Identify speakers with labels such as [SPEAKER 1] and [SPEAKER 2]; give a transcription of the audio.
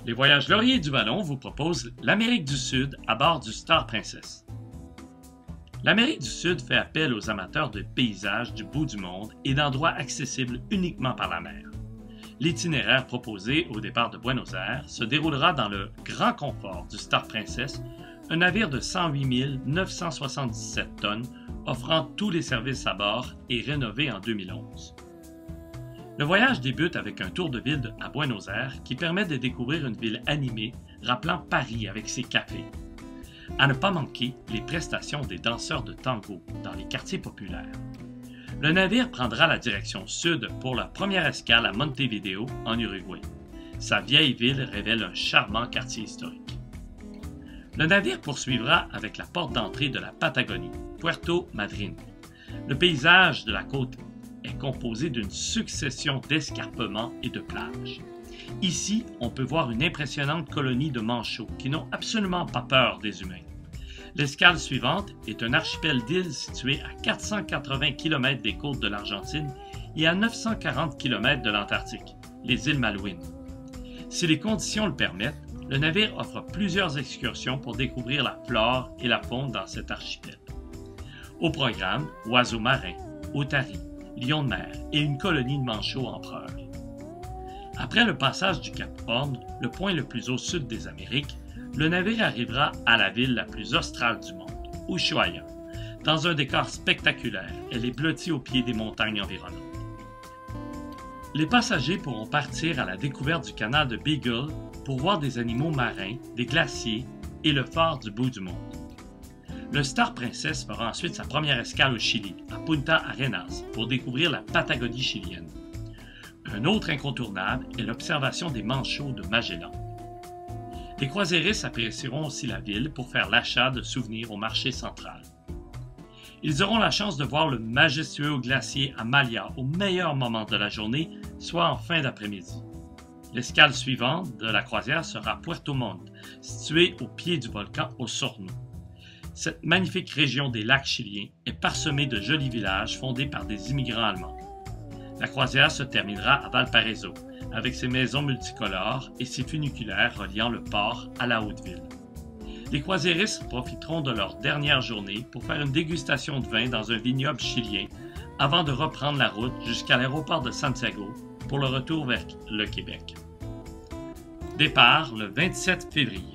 [SPEAKER 1] Les Voyages Laurier du Ballon vous proposent l'Amérique du Sud à bord du Star Princess. L'Amérique du Sud fait appel aux amateurs de paysages du bout du monde et d'endroits accessibles uniquement par la mer. L'itinéraire proposé au départ de Buenos Aires se déroulera dans le grand confort du Star Princess, un navire de 108 977 tonnes offrant tous les services à bord et rénové en 2011. Le voyage débute avec un tour de ville à Buenos Aires qui permet de découvrir une ville animée rappelant Paris avec ses cafés. À ne pas manquer les prestations des danseurs de tango dans les quartiers populaires. Le navire prendra la direction sud pour la première escale à Montevideo, en Uruguay. Sa vieille ville révèle un charmant quartier historique. Le navire poursuivra avec la porte d'entrée de la Patagonie, Puerto Madryn. Le paysage de la côte est composé d'une succession d'escarpements et de plages. Ici, on peut voir une impressionnante colonie de manchots qui n'ont absolument pas peur des humains. L'escale suivante est un archipel d'îles situé à 480 km des côtes de l'Argentine et à 940 km de l'Antarctique, les îles Malouines. Si les conditions le permettent, le navire offre plusieurs excursions pour découvrir la flore et la faune dans cet archipel. Au programme, oiseaux marins, otaries, lions de mer et une colonie de manchots empereurs. Après le passage du Cap Horn, le point le plus au sud des Amériques, le navire arrivera à la ville la plus australe du monde, Ushuaia. Dans un décor spectaculaire, elle est blottie au pied des montagnes environnantes. Les passagers pourront partir à la découverte du canal de Beagle pour voir des animaux marins, des glaciers et le phare du bout du monde. Le Star Princess fera ensuite sa première escale au Chili, à Punta Arenas, pour découvrir la Patagonie chilienne. Un autre incontournable est l'observation des manchots de Magellan. Les croisiéristes apprécieront aussi la ville pour faire l'achat de souvenirs au marché central. Ils auront la chance de voir le majestueux glacier Amalia au meilleur moment de la journée, soit en fin d'après-midi. L'escale suivante de la croisière sera Puerto Montt, située au pied du volcan Osorno. Cette magnifique région des lacs chiliens est parsemée de jolis villages fondés par des immigrants allemands. La croisière se terminera à Valparaiso, avec ses maisons multicolores et ses funiculaires reliant le port à la haute ville. Les croisiéristes profiteront de leur dernière journée pour faire une dégustation de vin dans un vignoble chilien avant de reprendre la route jusqu'à l'aéroport de Santiago pour le retour vers le Québec. Départ le 27 février.